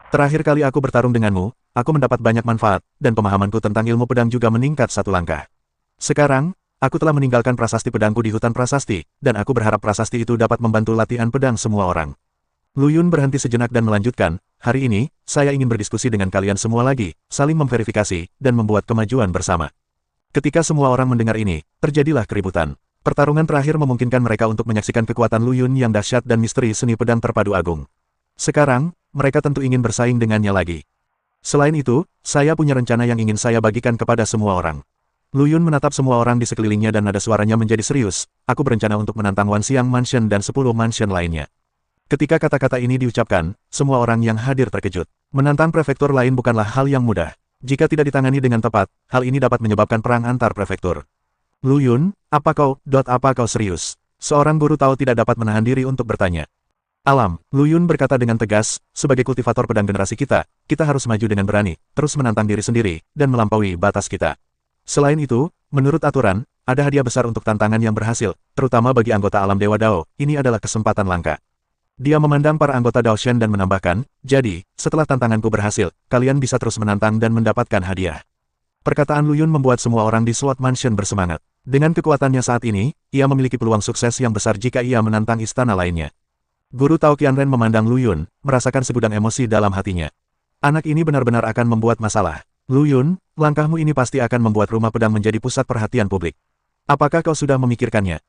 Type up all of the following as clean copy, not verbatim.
Terakhir kali aku bertarung denganmu, aku mendapat banyak manfaat, dan pemahamanku tentang ilmu pedang juga meningkat satu langkah. Sekarang, aku telah meninggalkan prasasti pedangku di hutan prasasti, dan aku berharap prasasti itu dapat membantu latihan pedang semua orang. Lu Yun berhenti sejenak dan melanjutkan, hari ini, saya ingin berdiskusi dengan kalian semua lagi, saling memverifikasi, dan membuat kemajuan bersama. Ketika semua orang mendengar ini, terjadilah keributan. Pertarungan terakhir memungkinkan mereka untuk menyaksikan kekuatan Lu Yun yang dahsyat dan misteri seni pedang terpadu agung. Sekarang, mereka tentu ingin bersaing dengannya lagi. Selain itu, saya punya rencana yang ingin saya bagikan kepada semua orang. Lu Yun menatap semua orang di sekelilingnya dan nada suaranya menjadi serius. Aku berencana untuk menantang Wan Xiang Mansion dan 10 mansion lainnya. Ketika kata-kata ini diucapkan, semua orang yang hadir terkejut. Menantang prefektur lain bukanlah hal yang mudah. Jika tidak ditangani dengan tepat, hal ini dapat menyebabkan perang antar prefektur. Lu Yun, apa kau serius? Seorang guru tahu tidak dapat menahan diri untuk bertanya. Alam, Lu Yun berkata dengan tegas, sebagai kultivator pedang generasi kita harus maju dengan berani, terus menantang diri sendiri, dan melampaui batas kita. Selain itu, menurut aturan, ada hadiah besar untuk tantangan yang berhasil, terutama bagi anggota alam Dewa Dao, ini adalah kesempatan langka. Dia memandang para anggota Dao Shen dan menambahkan, jadi, setelah tantanganku berhasil, kalian bisa terus menantang dan mendapatkan hadiah. Perkataan Lu Yun membuat semua orang di Sword Mansion bersemangat. Dengan kekuatannya saat ini, ia memiliki peluang sukses yang besar jika ia menantang istana lainnya. Guru Tao Qianren memandang Lu Yun, merasakan segudang emosi dalam hatinya. Anak ini benar-benar akan membuat masalah. Lu Yun, langkahmu ini pasti akan membuat rumah pedang menjadi pusat perhatian publik. Apakah kau sudah memikirkannya?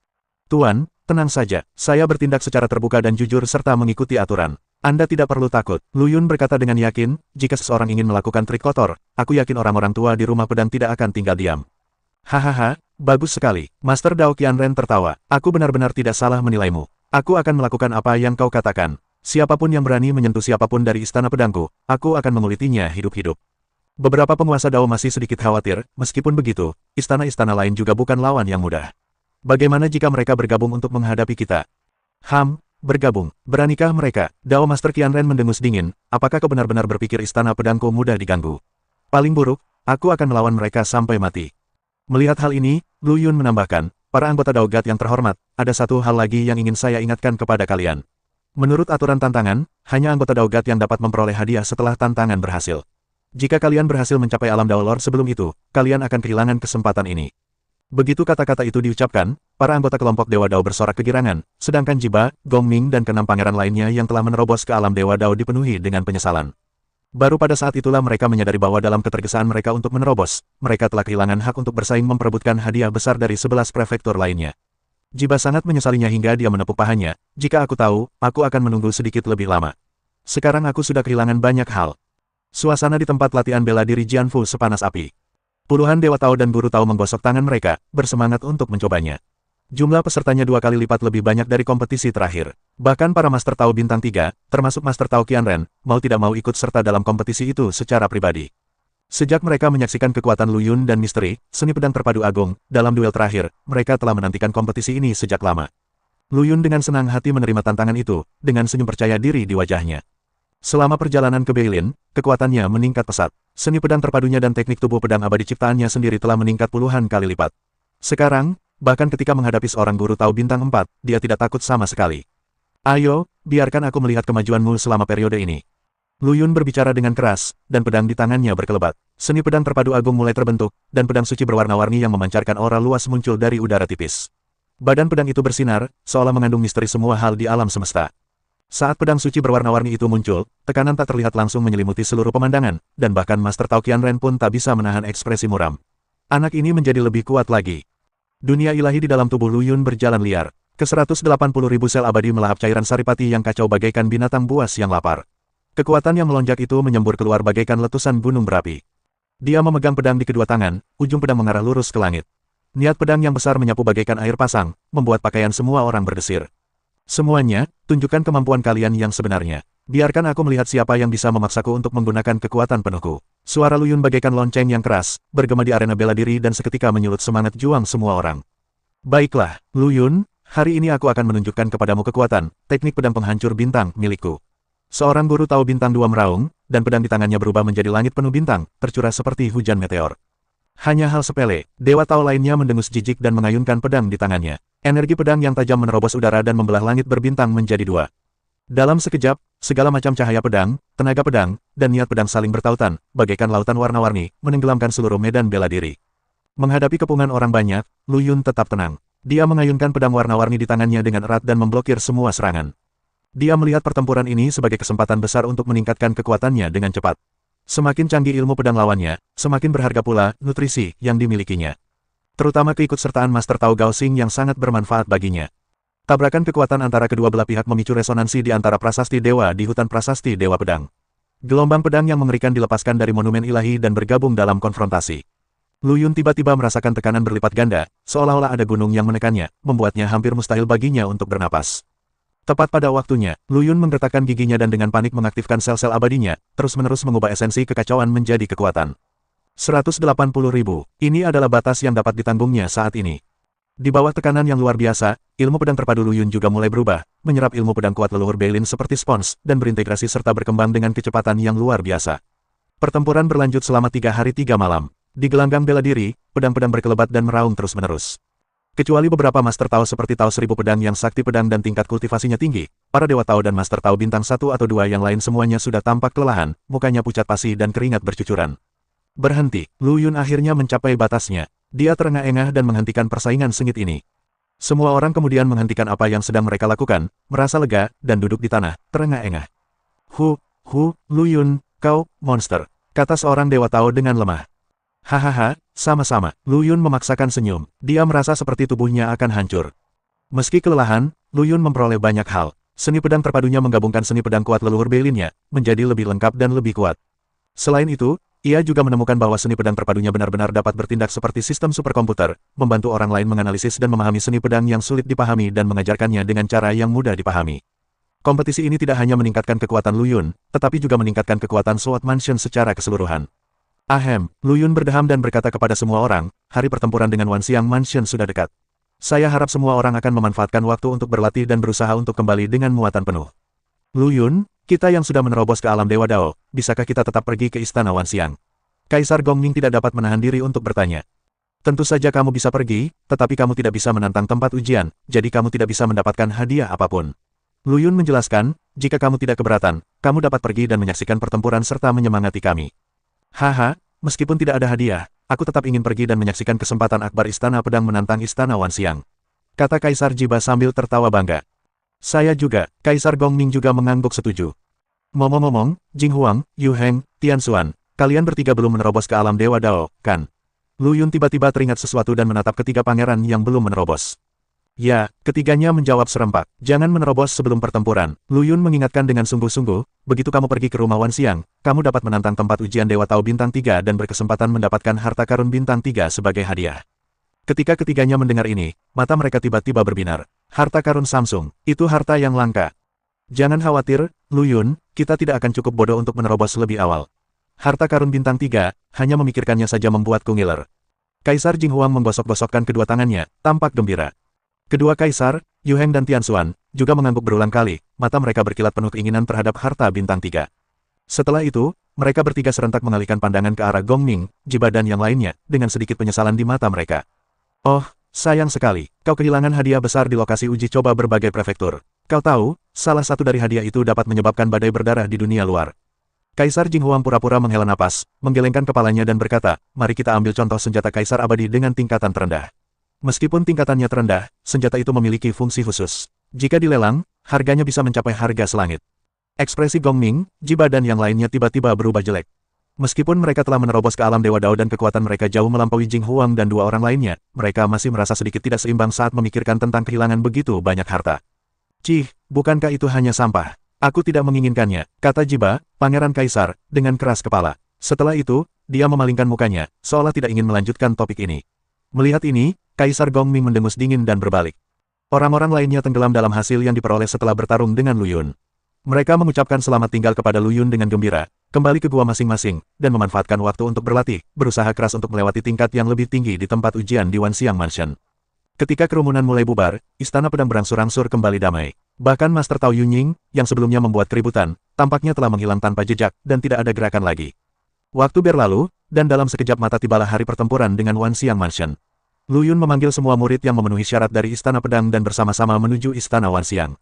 Tuan, tenang saja, saya bertindak secara terbuka dan jujur serta mengikuti aturan. Anda tidak perlu takut. Lu Yun berkata dengan yakin, jika seseorang ingin melakukan trik kotor, aku yakin orang-orang tua di rumah pedang tidak akan tinggal diam. Hahaha, bagus sekali. Master Dao Qianren tertawa. Aku benar-benar tidak salah menilaimu. Aku akan melakukan apa yang kau katakan. Siapapun yang berani menyentuh siapapun dari istana pedangku, aku akan mengulitinya hidup-hidup. Beberapa penguasa Dao masih sedikit khawatir, meskipun begitu, istana-istana lain juga bukan lawan yang mudah. Bagaimana jika mereka bergabung untuk menghadapi kita? Bergabung. Beranikah mereka? Dao Master Qianren mendengus dingin, apakah kau benar-benar berpikir istana pedangku mudah diganggu? Paling buruk, aku akan melawan mereka sampai mati. Melihat hal ini, Lu Yun menambahkan, para anggota Dao God yang terhormat, ada satu hal lagi yang ingin saya ingatkan kepada kalian. Menurut aturan tantangan, hanya anggota Dao God yang dapat memperoleh hadiah setelah tantangan berhasil. Jika kalian berhasil mencapai alam Dao Lord sebelum itu, kalian akan kehilangan kesempatan ini. Begitu kata-kata itu diucapkan, para anggota kelompok Dewa Dao bersorak kegirangan, sedangkan Jiba, Gongming dan keenam pangeran lainnya yang telah menerobos ke alam Dewa Dao dipenuhi dengan penyesalan. Baru pada saat itulah mereka menyadari bahwa dalam ketergesaan mereka untuk menerobos, mereka telah kehilangan hak untuk bersaing memperebutkan hadiah besar dari 11 prefektur lainnya. Jiba sangat menyesalinya hingga dia menepuk pahanya, jika aku tahu, aku akan menunggu sedikit lebih lama. Sekarang aku sudah kehilangan banyak hal. Suasana di tempat latihan bela diri Jianfu sepanas api. Puluhan Dewa Tao dan Guru Tao menggosok tangan mereka, bersemangat untuk mencobanya. Jumlah pesertanya 2 kali lipat lebih banyak dari kompetisi terakhir. Bahkan para Master Tao Bintang 3, termasuk Master Tao Qianren, mau tidak mau ikut serta dalam kompetisi itu secara pribadi. Sejak mereka menyaksikan kekuatan Lu Yun dan misteri, seni pedang terpadu agung, dalam duel terakhir, mereka telah menantikan kompetisi ini sejak lama. Lu Yun dengan senang hati menerima tantangan itu, dengan senyum percaya diri di wajahnya. Selama perjalanan ke Beilin, kekuatannya meningkat pesat. Seni pedang terpadunya dan teknik tubuh pedang abadi ciptaannya sendiri telah meningkat puluhan kali lipat. Sekarang, bahkan ketika menghadapi seorang guru Tao Bintang 4, dia tidak takut sama sekali. Ayo, biarkan aku melihat kemajuanmu selama periode ini. Lu Yun berbicara dengan keras, dan pedang di tangannya berkelebat. Seni pedang terpadu agung mulai terbentuk, dan pedang suci berwarna-warni yang memancarkan aura luas muncul dari udara tipis. Badan pedang itu bersinar, seolah mengandung misteri semua hal di alam semesta. Saat pedang suci berwarna-warni itu muncul, tekanan tak terlihat langsung menyelimuti seluruh pemandangan, dan bahkan Master Tao Qianren pun tak bisa menahan ekspresi muram. Anak ini menjadi lebih kuat lagi. Dunia ilahi di dalam tubuh Lu Yun berjalan liar. Ke-180.000 sel abadi melahap cairan saripati yang kacau bagaikan binatang buas yang lapar. Kekuatan yang melonjak itu menyembur keluar bagaikan letusan gunung berapi. Dia memegang pedang di kedua tangan, ujung pedang mengarah lurus ke langit. Niat pedang yang besar menyapu bagaikan air pasang, membuat pakaian semua orang berdesir. Semuanya, tunjukkan kemampuan kalian yang sebenarnya. Biarkan aku melihat siapa yang bisa memaksaku untuk menggunakan kekuatan penuhku. Suara Lu Yun bagaikan lonceng yang keras, bergema di arena bela diri dan seketika menyulut semangat juang semua orang. Baiklah, Lu Yun, hari ini aku akan menunjukkan kepadamu kekuatan, teknik pedang penghancur bintang milikku. Seorang guru Tao Bintang 2 meraung, dan pedang di tangannya berubah menjadi langit penuh bintang, tercurah seperti hujan meteor. Hanya hal sepele, Dewa Tao lainnya mendengus jijik dan mengayunkan pedang di tangannya. Energi pedang yang tajam menerobos udara dan membelah langit berbintang menjadi 2. Dalam sekejap, segala macam cahaya pedang, tenaga pedang, dan niat pedang saling bertautan, bagaikan lautan warna-warni, menenggelamkan seluruh medan bela diri. Menghadapi kepungan orang banyak, Lu Yun tetap tenang. Dia mengayunkan pedang warna-warni di tangannya dengan erat dan memblokir semua serangan. Dia melihat pertempuran ini sebagai kesempatan besar untuk meningkatkan kekuatannya dengan cepat. Semakin canggih ilmu pedang lawannya, semakin berharga pula nutrisi yang dimilikinya. Terutama keikutsertaan Master Tao Gaoxing yang sangat bermanfaat baginya. Tabrakan kekuatan antara kedua belah pihak memicu resonansi di antara prasasti dewa di hutan prasasti Dewa Pedang. Gelombang pedang yang mengerikan dilepaskan dari monumen ilahi dan bergabung dalam konfrontasi. Lu Yun tiba-tiba merasakan tekanan berlipat ganda, seolah-olah ada gunung yang menekannya, membuatnya hampir mustahil baginya untuk bernapas. Tepat pada waktunya, Lu Yun menggertakkan giginya dan dengan panik mengaktifkan sel-sel abadinya, terus-menerus mengubah esensi kekacauan menjadi kekuatan. 180.000, ini adalah batas yang dapat ditanggungnya saat ini. Di bawah tekanan yang luar biasa, ilmu pedang terpadu Lu Yun juga mulai berubah, menyerap ilmu pedang kuat leluhur Beilin seperti spons, dan berintegrasi serta berkembang dengan kecepatan yang luar biasa. Pertempuran berlanjut selama 3 hari 3 malam. Di gelanggang bela diri, pedang-pedang berkelebat dan meraung terus-menerus. Kecuali beberapa Master Tao seperti Tao Seribu Pedang yang sakti pedang dan tingkat kultivasinya tinggi, para Dewa Tao dan Master Tao bintang 1 atau 2 yang lain semuanya sudah tampak kelelahan, mukanya pucat pasi dan keringat bercucuran. Berhenti, Lu Yun akhirnya mencapai batasnya. Dia terengah-engah dan menghentikan persaingan sengit ini. Semua orang kemudian menghentikan apa yang sedang mereka lakukan, merasa lega, dan duduk di tanah, terengah-engah. Lu Yun, kau, monster, kata seorang Dewa Tao dengan lemah. Hahaha, sama-sama, Lu Yun memaksakan senyum, dia merasa seperti tubuhnya akan hancur. Meski kelelahan, Lu Yun memperoleh banyak hal. Seni pedang terpadunya menggabungkan seni pedang kuat leluhur Beilinnya, menjadi lebih lengkap dan lebih kuat. Selain itu, ia juga menemukan bahwa seni pedang terpadunya benar-benar dapat bertindak seperti sistem superkomputer, membantu orang lain menganalisis dan memahami seni pedang yang sulit dipahami dan mengajarkannya dengan cara yang mudah dipahami. Kompetisi ini tidak hanya meningkatkan kekuatan Lu Yun, tetapi juga meningkatkan kekuatan Sword Mansion secara keseluruhan. Ahem, Lu Yun berdeham dan berkata kepada semua orang, hari pertempuran dengan Wanxiang Mansion sudah dekat. Saya harap semua orang akan memanfaatkan waktu untuk berlatih dan berusaha untuk kembali dengan muatan penuh. Lu Yun, kita yang sudah menerobos ke alam Dewa Dao, bisakah kita tetap pergi ke Istana Wanxiang? Kaisar Gongning tidak dapat menahan diri untuk bertanya. Tentu saja kamu bisa pergi, tetapi kamu tidak bisa menantang tempat ujian, jadi kamu tidak bisa mendapatkan hadiah apapun. Lu Yun menjelaskan, jika kamu tidak keberatan, kamu dapat pergi dan menyaksikan pertempuran serta menyemangati kami. Haha, meskipun tidak ada hadiah, aku tetap ingin pergi dan menyaksikan kesempatan akbar Istana Pedang menantang Istana Wanxiang. Kata Kaisar Jiba sambil tertawa bangga. Saya juga, Kaisar Gongning juga mengangguk setuju. Ngomong-ngomong, Jing Huang, Yu Heng, Tian Xuan, kalian bertiga belum menerobos ke alam Dewa Dao, kan? Lu Yun tiba-tiba teringat sesuatu dan menatap ketiga pangeran yang belum menerobos. Ya, ketiganya menjawab serempak. Jangan menerobos sebelum pertempuran. Lu Yun mengingatkan dengan sungguh-sungguh, begitu kamu pergi ke rumah Wanxiang, kamu dapat menantang tempat ujian Dewa Tao Bintang 3 dan berkesempatan mendapatkan harta karun Bintang 3 sebagai hadiah. Ketika ketiganya mendengar ini, mata mereka tiba-tiba berbinar. Harta karun Samsung, itu harta yang langka. Jangan khawatir, Lu Yun, kita tidak akan cukup bodoh untuk menerobos lebih awal. Harta karun Bintang 3, hanya memikirkannya saja membuatku ngiler. Kaisar Jing Huang menggosok-gosokkan kedua tangannya, tampak gembira. Kedua kaisar, Yu Heng dan Tian Xuan, juga mengangguk berulang kali, mata mereka berkilat penuh keinginan terhadap harta Bintang 3. Setelah itu, mereka bertiga serentak mengalihkan pandangan ke arah Gongning, Jiba dan yang lainnya, dengan sedikit penyesalan di mata mereka. Oh, sayang sekali, kau kehilangan hadiah besar di lokasi uji coba berbagai prefektur. Kau tahu, salah satu dari hadiah itu dapat menyebabkan badai berdarah di dunia luar. Kaisar Jing Huang pura-pura menghela napas, menggelengkan kepalanya dan berkata, mari kita ambil contoh senjata Kaisar Abadi dengan tingkatan terendah. Meskipun tingkatannya terendah, senjata itu memiliki fungsi khusus. Jika dilelang, harganya bisa mencapai harga selangit. Ekspresi Gongning, Jiba dan yang lainnya tiba-tiba berubah jelek. Meskipun mereka telah menerobos ke alam Dewa Dao dan kekuatan mereka jauh melampaui Jing Huang dan dua orang lainnya, mereka masih merasa sedikit tidak seimbang saat memikirkan tentang kehilangan begitu banyak harta. Cih, bukankah itu hanya sampah? Aku tidak menginginkannya, kata Jiba, Pangeran Kaisar, dengan keras kepala. Setelah itu, dia memalingkan mukanya, seolah tidak ingin melanjutkan topik ini. Melihat ini, Kaisar Gongming mendengus dingin dan berbalik. Orang-orang lainnya tenggelam dalam hasil yang diperoleh setelah bertarung dengan Lu Yun. Mereka mengucapkan selamat tinggal kepada Lu Yun dengan gembira, kembali ke gua masing-masing, dan memanfaatkan waktu untuk berlatih, berusaha keras untuk melewati tingkat yang lebih tinggi di tempat ujian di Wanxiang Mansion. Ketika kerumunan mulai bubar, Istana Pedang berangsur-angsur kembali damai. Bahkan Master Tao Yunying, yang sebelumnya membuat keributan, tampaknya telah menghilang tanpa jejak, dan tidak ada gerakan lagi. Waktu berlalu, dan dalam sekejap mata tibalah hari pertempuran dengan Wanxiang Mansion. Lu Yun memanggil semua murid yang memenuhi syarat dari Istana Pedang dan bersama-sama menuju Istana Wanxiang.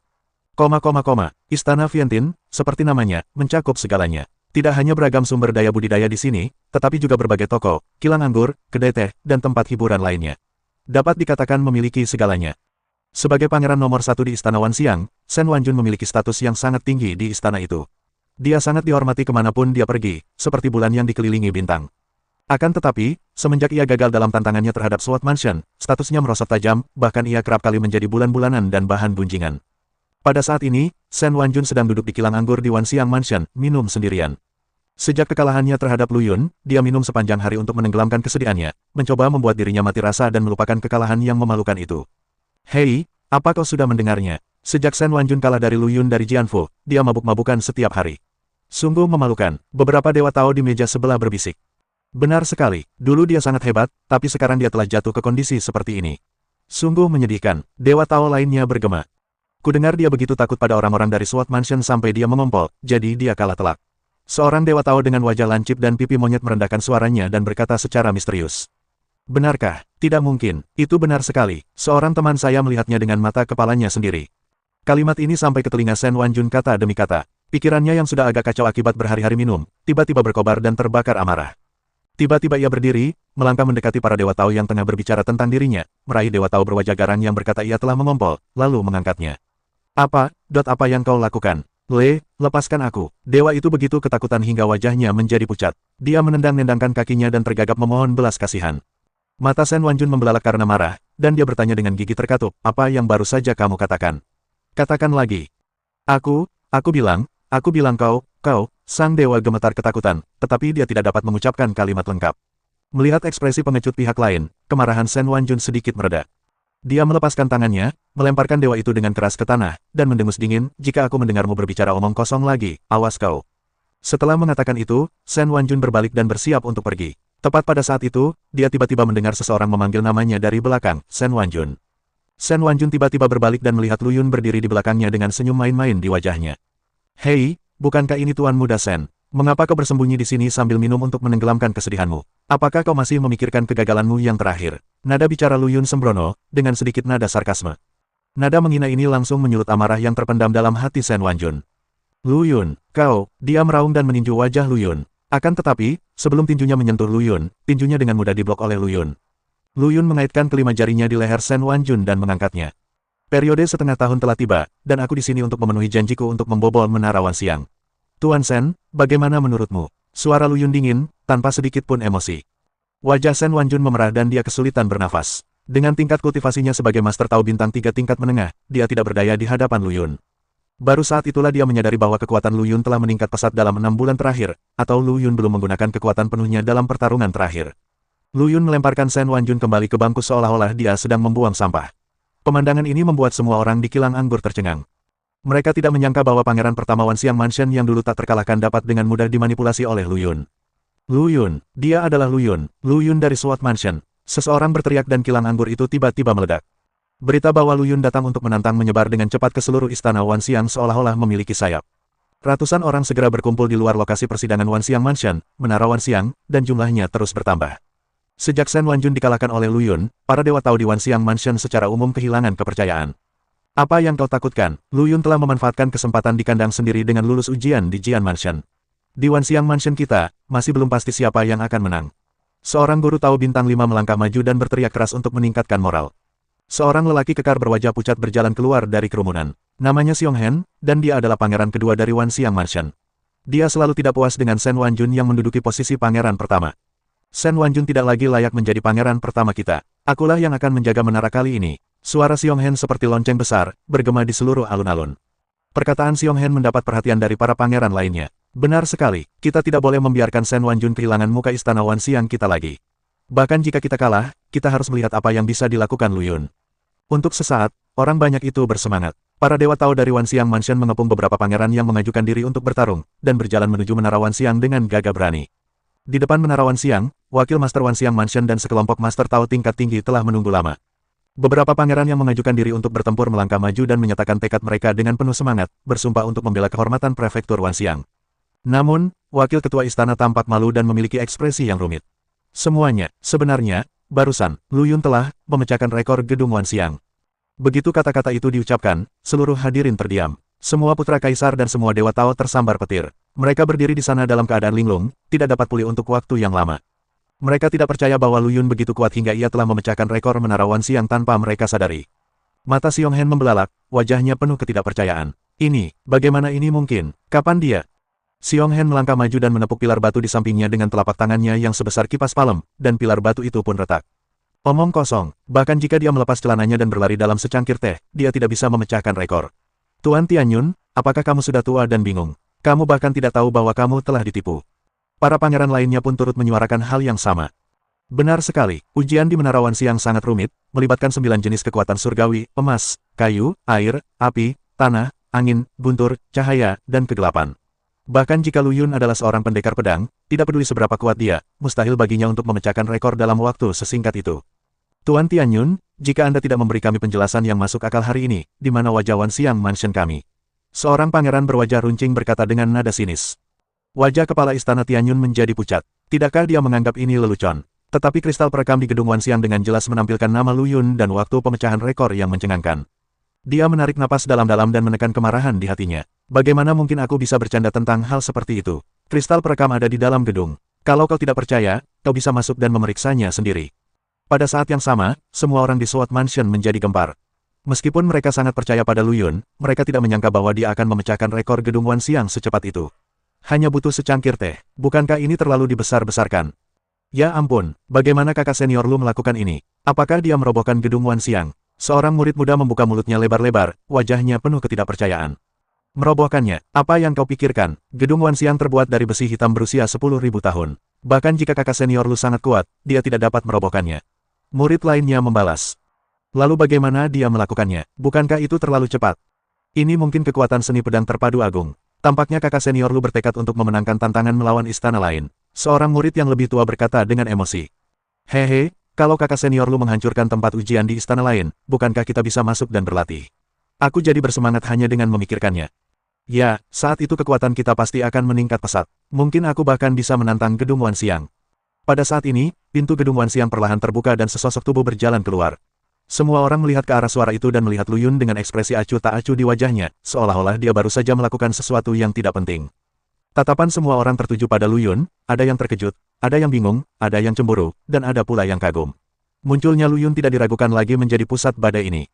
Istana Viantin, seperti namanya, mencakup segalanya. Tidak hanya beragam sumber daya budidaya di sini, tetapi juga berbagai toko, kilang anggur, kedai teh, dan tempat hiburan lainnya. Dapat dikatakan memiliki segalanya. Sebagai pangeran nomor satu di Istana Wanxiang, Shen Wanjun memiliki status yang sangat tinggi di istana itu. Dia sangat dihormati kemanapun dia pergi, seperti bulan yang dikelilingi bintang. Akan tetapi, semenjak ia gagal dalam tantangannya terhadap Sword Mansion, statusnya merosot tajam, bahkan ia kerap kali menjadi bulan-bulanan dan bahan gunjingan. Pada saat ini, Shen Wanjun sedang duduk di kilang anggur di Wanxiang Mansion, minum sendirian. Sejak kekalahannya terhadap Lu Yun, dia minum sepanjang hari untuk menenggelamkan kesedihannya, mencoba membuat dirinya mati rasa dan melupakan kekalahan yang memalukan itu. Hei, apa kau sudah mendengarnya? Sejak Shen Wanjun kalah dari Lu Yun dari Jianfu, dia mabuk-mabukan setiap hari. Sungguh memalukan, beberapa dewa Tao di meja sebelah berbisik. Benar sekali, dulu dia sangat hebat, tapi sekarang dia telah jatuh ke kondisi seperti ini. Sungguh menyedihkan, dewa Tao lainnya bergema. Kudengar dia begitu takut pada orang-orang dari Sword Mansion sampai dia mengompol, jadi dia kalah telak. Seorang dewa Tao dengan wajah lancip dan pipi monyet merendahkan suaranya dan berkata secara misterius. Benarkah? Tidak mungkin, itu benar sekali, seorang teman saya melihatnya dengan mata kepalanya sendiri. Kalimat ini sampai ke telinga Shen Wanjun kata demi kata. Pikirannya yang sudah agak kacau akibat berhari-hari minum, tiba-tiba berkobar dan terbakar amarah. Tiba-tiba ia berdiri, melangkah mendekati para dewa Tao yang tengah berbicara tentang dirinya, meraih dewa Tao berwajah garang yang berkata ia telah mengompol, lalu mengangkatnya. Apa yang kau lakukan? Lepaskan aku. Dewa itu begitu ketakutan hingga wajahnya menjadi pucat. Dia menendang-nendangkan kakinya dan tergagap memohon belas kasihan. Mata Shen Wanjun membelalak karena marah, dan dia bertanya dengan gigi terkatup, apa yang baru saja kamu katakan? Katakan lagi. Aku bilang kau, sang dewa gemetar ketakutan, tetapi dia tidak dapat mengucapkan kalimat lengkap. Melihat ekspresi pengecut pihak lain, kemarahan Shen Wanjun sedikit mereda. Dia melepaskan tangannya, melemparkan dewa itu dengan keras ke tanah, dan mendengus dingin, jika aku mendengarmu berbicara omong kosong lagi, awas kau. Setelah mengatakan itu, Shen Wanjun berbalik dan bersiap untuk pergi. Tepat pada saat itu, dia tiba-tiba mendengar seseorang memanggil namanya dari belakang, Shen Wanjun. Shen Wanjun tiba-tiba berbalik dan melihat Lu Yun berdiri di belakangnya dengan senyum main-main di wajahnya. Hei, bukankah ini Tuan Muda Shen? Mengapa kau bersembunyi di sini sambil minum untuk menenggelamkan kesedihanmu? Apakah kau masih memikirkan kegagalanmu yang terakhir? Nada bicara Lu Yun sembrono, dengan sedikit nada sarkasme. Nada menghina ini langsung menyulut amarah yang terpendam dalam hati Shen Wanjun. Lu Yun, kau, dia meraung dan meninju wajah Lu Yun. Akan tetapi, sebelum tinjunya menyentuh Lu Yun, tinjunya dengan mudah diblok oleh Lu Yun. Lu Yun mengaitkan kelima jarinya di leher Shen Wanjun dan mengangkatnya. Periode setengah tahun telah tiba, dan aku di sini untuk memenuhi janjiku untuk membobol Menara Wanxiang. Tuan Shen, bagaimana menurutmu? Suara Lu Yun dingin, tanpa sedikit pun emosi. Wajah Shen Wanjun memerah dan dia kesulitan bernafas. Dengan tingkat kultivasinya sebagai Master Tao bintang 3 tingkat menengah, dia tidak berdaya di hadapan Lu Yun. Baru saat itulah dia menyadari bahwa kekuatan Lu Yun telah meningkat pesat dalam 6 bulan terakhir, atau Lu Yun belum menggunakan kekuatan penuhnya dalam pertarungan terakhir. Lu Yun melemparkan Shen Wanjun kembali ke bangku seolah-olah dia sedang membuang sampah. Pemandangan ini membuat semua orang di kilang anggur tercengang. Mereka tidak menyangka bahwa pangeran pertama Wanxiang Mansion yang dulu tak terkalahkan dapat dengan mudah dimanipulasi oleh Lu Yun. Lu Yun, dia adalah Lu Yun dari Sword Mansion. Seseorang berteriak dan kilang anggur itu tiba-tiba meledak. Berita bahwa Lu Yun datang untuk menantang menyebar dengan cepat ke seluruh istana Wanxiang seolah-olah memiliki sayap. Ratusan orang segera berkumpul di luar lokasi persidangan Wanxiang Mansion, Menara Wanxiang, dan jumlahnya terus bertambah. Sejak Shen Wanjun dikalahkan oleh Lu Yun, para dewa Tao di Wanxiang Mansion secara umum kehilangan kepercayaan. Apa yang kau takutkan? Lu Yun telah memanfaatkan kesempatan di kandang sendiri dengan lulus ujian di Jian Mansion. Di Wanxiang Mansion kita, masih belum pasti siapa yang akan menang. Seorang guru Tao bintang 5 melangkah maju dan berteriak keras untuk meningkatkan moral. Seorang lelaki kekar berwajah pucat berjalan keluar dari kerumunan. Namanya Xiong Hen, dan dia adalah pangeran kedua dari Wanxiang Mansion. Dia selalu tidak puas dengan Shen Wanjun yang menduduki posisi pangeran pertama. Shen Wanjun tidak lagi layak menjadi pangeran pertama kita. Akulah yang akan menjaga menara kali ini. Suara Xiong Hen seperti lonceng besar, bergema di seluruh alun-alun. Perkataan Xiong Hen mendapat perhatian dari para pangeran lainnya. Benar sekali, kita tidak boleh membiarkan Shen Wanjun kehilangan muka istana Wanxiang kita lagi. Bahkan jika kita kalah, kita harus melihat apa yang bisa dilakukan Lu Yun. Untuk sesaat, orang banyak itu bersemangat. Para dewa Tao dari Wanxiang Mansion mengepung beberapa pangeran yang mengajukan diri untuk bertarung, dan berjalan menuju Menara Wanxiang dengan gagah berani. Di depan Menara Wanxiang, wakil Master Wanxiang Mansion dan sekelompok Master Tao tingkat tinggi telah menunggu lama. Beberapa pangeran yang mengajukan diri untuk bertempur melangkah maju dan menyatakan tekad mereka dengan penuh semangat, bersumpah untuk membela kehormatan prefektur Wanxiang. Namun, wakil ketua istana tampak malu dan memiliki ekspresi yang rumit. Sebenarnya, barusan, Lu Yun telah memecahkan rekor gedung Wanxiang. Begitu kata-kata itu diucapkan, seluruh hadirin terdiam. Semua putra kaisar dan semua dewa Tao tersambar petir. Mereka berdiri di sana dalam keadaan linglung, tidak dapat pulih untuk waktu yang lama. Mereka tidak percaya bahwa Lu Yun begitu kuat hingga ia telah memecahkan rekor Menara Wan Xiang tanpa mereka sadari. Mata Xiong Hen membelalak, wajahnya penuh ketidakpercayaan. Ini, bagaimana ini mungkin? Kapan dia? Xiong Hen melangkah maju dan menepuk pilar batu di sampingnya dengan telapak tangannya yang sebesar kipas palem, dan pilar batu itu pun retak. Omong kosong, bahkan jika dia melepas celananya dan berlari dalam secangkir teh, dia tidak bisa memecahkan rekor. Tuan Tianyun, apakah kamu sudah tua dan bingung? Kamu bahkan tidak tahu bahwa kamu telah ditipu. Para pangeran lainnya pun turut menyuarakan hal yang sama. Benar sekali, ujian di Menara Wan Xiang sangat rumit, melibatkan 9 jenis kekuatan surgawi, emas, kayu, air, api, tanah, angin, guntur, cahaya, dan kegelapan. Bahkan jika Lu Yun adalah seorang pendekar pedang, tidak peduli seberapa kuat dia, mustahil baginya untuk memecahkan rekor dalam waktu sesingkat itu. Tuan Tianyun, jika Anda tidak memberi kami penjelasan yang masuk akal hari ini, di mana wajah Wan Xiang Mansion kami? Seorang pangeran berwajah runcing berkata dengan nada sinis. Wajah kepala istana Tianyun menjadi pucat. Tidakkah dia menganggap ini lelucon? Tetapi kristal perekam di gedung Wan Xiang dengan jelas menampilkan nama Lu Yun dan waktu pemecahan rekor yang mencengangkan. Dia menarik napas dalam-dalam dan menekan kemarahan di hatinya. Bagaimana mungkin aku bisa bercanda tentang hal seperti itu? Kristal perekam ada di dalam gedung. Kalau kau tidak percaya, kau bisa masuk dan memeriksanya sendiri. Pada saat yang sama, semua orang di Sword Mansion menjadi gempar. Meskipun mereka sangat percaya pada Lu Yun, mereka tidak menyangka bahwa dia akan memecahkan rekor gedung Wan Xiang secepat itu. Hanya butuh secangkir teh, bukankah ini terlalu dibesar-besarkan? Ya ampun, bagaimana kakak senior Lu melakukan ini? Apakah dia merobohkan gedung Wan Xiang? Seorang murid muda membuka mulutnya lebar-lebar, wajahnya penuh ketidakpercayaan. Merobohkannya, apa yang kau pikirkan? Gedung Wan Xiang terbuat dari besi hitam berusia 10.000 tahun. Bahkan jika kakak senior Lu sangat kuat, dia tidak dapat merobohkannya. Murid lainnya membalas. Lalu bagaimana dia melakukannya? Bukankah itu terlalu cepat? Ini mungkin kekuatan seni pedang terpadu agung. Tampaknya kakak senior Lu bertekad untuk memenangkan tantangan melawan istana lain. Seorang murid yang lebih tua berkata dengan emosi. Hehe, kalau kakak senior Lu menghancurkan tempat ujian di istana lain, bukankah kita bisa masuk dan berlatih? Aku jadi bersemangat hanya dengan memikirkannya. Ya, saat itu kekuatan kita pasti akan meningkat pesat. Mungkin aku bahkan bisa menantang gedung Wan Xiang. Pada saat ini, pintu gedung Wan Xiang perlahan terbuka dan sesosok tubuh berjalan keluar. Semua orang melihat ke arah suara itu dan melihat Lu Yun dengan ekspresi acuh tak acuh di wajahnya, seolah-olah dia baru saja melakukan sesuatu yang tidak penting. Tatapan semua orang tertuju pada Lu Yun, ada yang terkejut, ada yang bingung, ada yang cemburu, dan ada pula yang kagum. Munculnya Lu Yun tidak diragukan lagi menjadi pusat badai ini.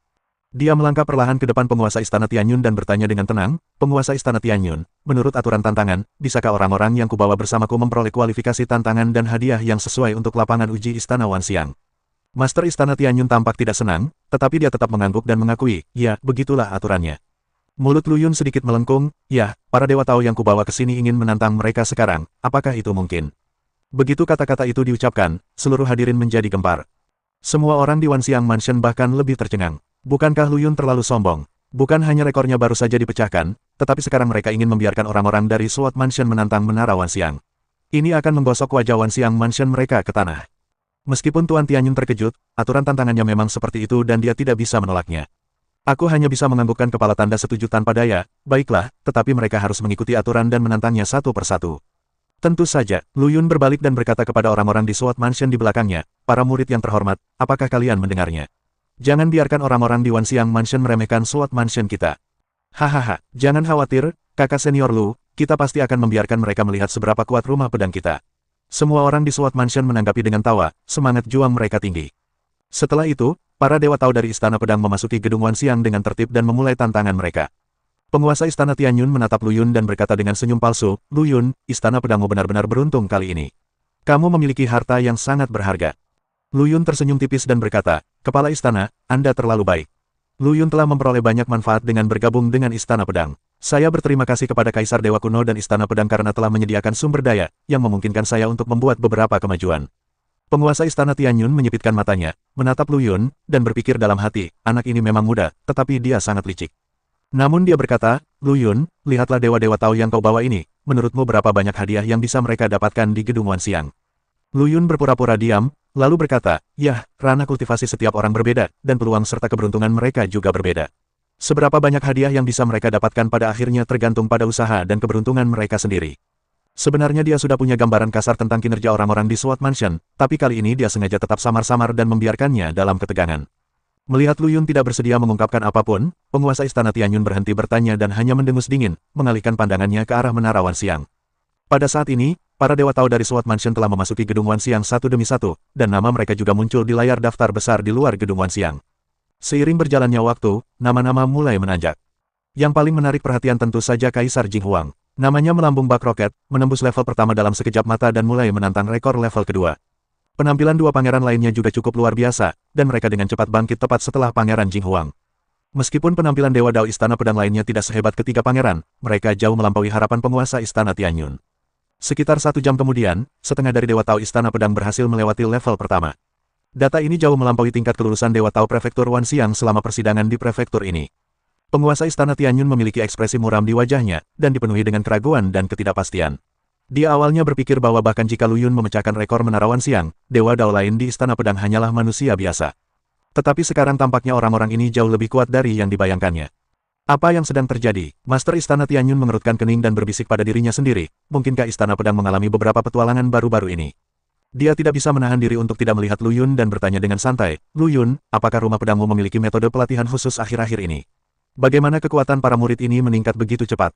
Dia melangkah perlahan ke depan penguasa istana Tianyun dan bertanya dengan tenang, penguasa istana Tianyun, menurut aturan tantangan, bisakah orang-orang yang kubawa bersamaku memperoleh kualifikasi tantangan dan hadiah yang sesuai untuk lapangan uji istana Wan Xiang? Master Istana Tianyun tampak tidak senang, tetapi dia tetap mengangguk dan mengakui, ya, begitulah aturannya. Mulut Lu Yun sedikit melengkung, ya, para dewa Tao yang kubawa ke sini ingin menantang mereka sekarang, apakah itu mungkin? Begitu kata-kata itu diucapkan, seluruh hadirin menjadi gempar. Semua orang di Wan Xiang Mansion bahkan lebih tercengang. Bukankah Lu Yun terlalu sombong? Bukan hanya rekornya baru saja dipecahkan, tetapi sekarang mereka ingin membiarkan orang-orang dari Sword Mansion menantang Menara Wan Xiang. Ini akan menggosok wajah Wan Xiang Mansion mereka ke tanah. Meskipun Tuan Tianyun terkejut, aturan tantangannya memang seperti itu dan dia tidak bisa menolaknya. Aku hanya bisa menganggukkan kepala tanda setuju tanpa daya, baiklah, tetapi mereka harus mengikuti aturan dan menantangnya satu persatu. Tentu saja, Lu Yun berbalik dan berkata kepada orang-orang di Sword Mansion di belakangnya, para murid yang terhormat, apakah kalian mendengarnya? Jangan biarkan orang-orang di Wan Xiang Mansion meremehkan Sword Mansion kita. Hahaha, jangan khawatir, kakak senior Lu, kita pasti akan membiarkan mereka melihat seberapa kuat rumah pedang kita. Semua orang di Sword Mansion menanggapi dengan tawa, semangat juang mereka tinggi. Setelah itu, para dewa Tao dari Istana Pedang memasuki gedung Wan Xiang dengan tertib dan memulai tantangan mereka. Penguasa Istana Tianyun menatap Lu Yun dan berkata dengan senyum palsu, Lu Yun, Istana Pedangmu benar-benar beruntung kali ini. Kamu memiliki harta yang sangat berharga. Lu Yun tersenyum tipis dan berkata, Kepala Istana, Anda terlalu baik. Lu Yun telah memperoleh banyak manfaat dengan bergabung dengan Istana Pedang. Saya berterima kasih kepada Kaisar Dewa Kuno dan Istana Pedang karena telah menyediakan sumber daya, yang memungkinkan saya untuk membuat beberapa kemajuan. Penguasa Istana Tianyun menyipitkan matanya, menatap Lu Yun, dan berpikir dalam hati, anak ini memang muda, tetapi dia sangat licik. Namun dia berkata, Lu Yun, lihatlah dewa-dewa Tao yang kau bawa ini, menurutmu berapa banyak hadiah yang bisa mereka dapatkan di gedung Wan Xiang? Lu Yun berpura-pura diam, lalu berkata, yah, ranah kultivasi setiap orang berbeda, dan peluang serta keberuntungan mereka juga berbeda. Seberapa banyak hadiah yang bisa mereka dapatkan pada akhirnya tergantung pada usaha dan keberuntungan mereka sendiri. Sebenarnya dia sudah punya gambaran kasar tentang kinerja orang-orang di Sword Mansion, tapi kali ini dia sengaja tetap samar-samar dan membiarkannya dalam ketegangan. Melihat Lu Yun tidak bersedia mengungkapkan apapun, penguasa istana Tianyun berhenti bertanya dan hanya mendengus dingin, mengalihkan pandangannya ke arah Menara Wanxiang. Pada saat ini, para Dewa Tao dari Sword Mansion telah memasuki gedung Wanxiang satu demi satu, dan nama mereka juga muncul di layar daftar besar di luar gedung Wanxiang. Seiring berjalannya waktu, nama-nama mulai menanjak. Yang paling menarik perhatian tentu saja Kaisar Jinghuang. Namanya melambung bak roket, menembus level pertama dalam sekejap mata dan mulai menantang rekor level kedua. Penampilan dua pangeran lainnya juga cukup luar biasa, dan mereka dengan cepat bangkit tepat setelah Pangeran Jinghuang. Meskipun penampilan Dewa Dao Istana Pedang lainnya tidak sehebat ketiga pangeran, mereka jauh melampaui harapan penguasa Istana Tianyun. Sekitar 1 jam kemudian, setengah dari Dewa Tao Istana Pedang berhasil melewati level pertama. Data ini jauh melampaui tingkat kelulusan Dewa Tao Prefektur Wanxiang selama persidangan di prefektur ini. Penguasa Istana Tianyun memiliki ekspresi muram di wajahnya, dan dipenuhi dengan keraguan dan ketidakpastian. Dia awalnya berpikir bahwa bahkan jika Lu Yun memecahkan rekor Menara Wanxiang, Dewa Dao lain di Istana Pedang hanyalah manusia biasa. Tetapi sekarang tampaknya orang-orang ini jauh lebih kuat dari yang dibayangkannya. Apa yang sedang terjadi? Master Istana Tianyun mengerutkan kening dan berbisik pada dirinya sendiri, mungkinkah Istana Pedang mengalami beberapa petualangan baru-baru ini? Dia tidak bisa menahan diri untuk tidak melihat Lu Yun dan bertanya dengan santai, "Lu Yun, apakah rumah pedangmu memiliki metode pelatihan khusus akhir-akhir ini? Bagaimana kekuatan para murid ini meningkat begitu cepat?"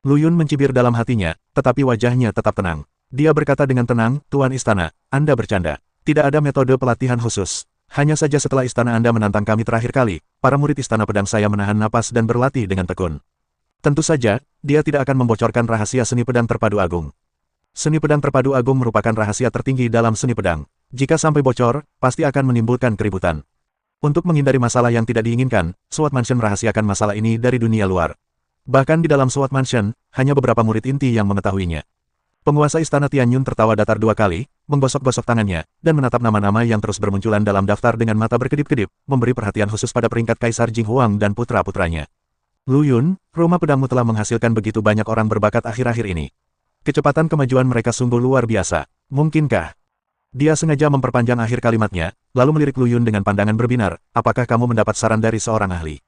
Lu Yun mencibir dalam hatinya, tetapi wajahnya tetap tenang. Dia berkata dengan tenang, "Tuan Istana, Anda bercanda. Tidak ada metode pelatihan khusus. Hanya saja setelah istana Anda menantang kami terakhir kali, para murid Istana Pedang saya menahan napas dan berlatih dengan tekun." Tentu saja, dia tidak akan membocorkan rahasia seni pedang terpadu agung. Seni pedang terpadu agung merupakan rahasia tertinggi dalam seni pedang. Jika sampai bocor, pasti akan menimbulkan keributan. Untuk menghindari masalah yang tidak diinginkan, Sword Mansion merahasiakan masalah ini dari dunia luar. Bahkan di dalam Sword Mansion, hanya beberapa murid inti yang mengetahuinya. Penguasa Istana Tianyun tertawa datar 2 kali, menggosok-gosok tangannya, dan menatap nama-nama yang terus bermunculan dalam daftar dengan mata berkedip-kedip, memberi perhatian khusus pada peringkat Kaisar Jinghuang dan putra-putranya. "Lu Yun, rumah pedangmu telah menghasilkan begitu banyak orang berbakat akhir-akhir ini. Kecepatan kemajuan mereka sungguh luar biasa. Mungkinkah?" Dia sengaja memperpanjang akhir kalimatnya, lalu melirik Lu Yun dengan pandangan berbinar, "Apakah kamu mendapat saran dari seorang ahli?"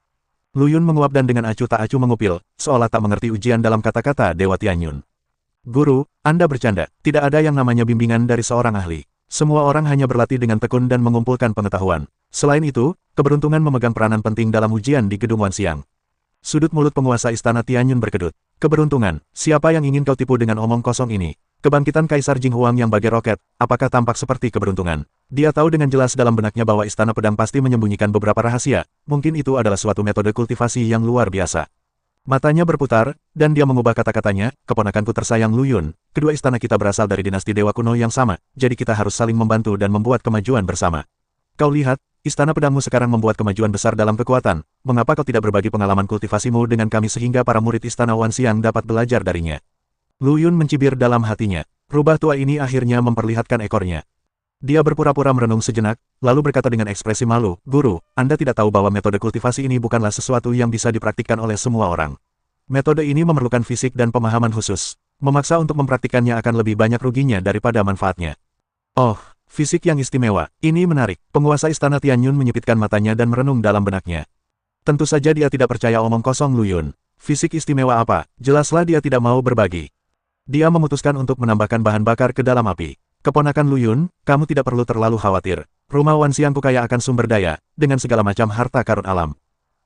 Lu Yun menguap dan dengan acuh tak acuh mengupil, seolah tak mengerti ujian dalam kata-kata Dewa Tianyun. "Guru, Anda bercanda. Tidak ada yang namanya bimbingan dari seorang ahli. Semua orang hanya berlatih dengan tekun dan mengumpulkan pengetahuan. Selain itu, keberuntungan memegang peranan penting dalam ujian di gedung Wanxiang." Sudut mulut penguasa Istana Tianyun berkedut. "Keberuntungan, siapa yang ingin kau tipu dengan omong kosong ini? Kebangkitan Kaisar Jinghuang yang bagai roket, apakah tampak seperti keberuntungan?" Dia tahu dengan jelas dalam benaknya bahwa Istana Pedang pasti menyembunyikan beberapa rahasia, mungkin itu adalah suatu metode kultivasi yang luar biasa. Matanya berputar, dan dia mengubah kata-katanya, "Keponakanku tersayang Lu Yun, kedua istana kita berasal dari dinasti Dewa kuno yang sama, jadi kita harus saling membantu dan membuat kemajuan bersama. Kau lihat, Istana Pedangmu sekarang membuat kemajuan besar dalam kekuatan, mengapa kau tidak berbagi pengalaman kultivasimu dengan kami sehingga para murid Istana Wanxiang dapat belajar darinya?" Lu Yun mencibir dalam hatinya. Rubah tua ini akhirnya memperlihatkan ekornya. Dia berpura-pura merenung sejenak, lalu berkata dengan ekspresi malu, "Guru, Anda tidak tahu bahwa metode kultivasi ini bukanlah sesuatu yang bisa dipraktikkan oleh semua orang. Metode ini memerlukan fisik dan pemahaman khusus. Memaksa untuk mempraktikkannya akan lebih banyak ruginya daripada manfaatnya." "Oh, fisik yang istimewa. Ini menarik." Penguasa Istana Tianyun menyipitkan matanya dan merenung dalam benaknya. Tentu saja dia tidak percaya omong kosong Lu Yun. Fisik istimewa apa? Jelaslah dia tidak mau berbagi. Dia memutuskan untuk menambahkan bahan bakar ke dalam api. "Keponakan Lu Yun, kamu tidak perlu terlalu khawatir. Rumah Wanxiangku kaya akan sumber daya, dengan segala macam harta karun alam.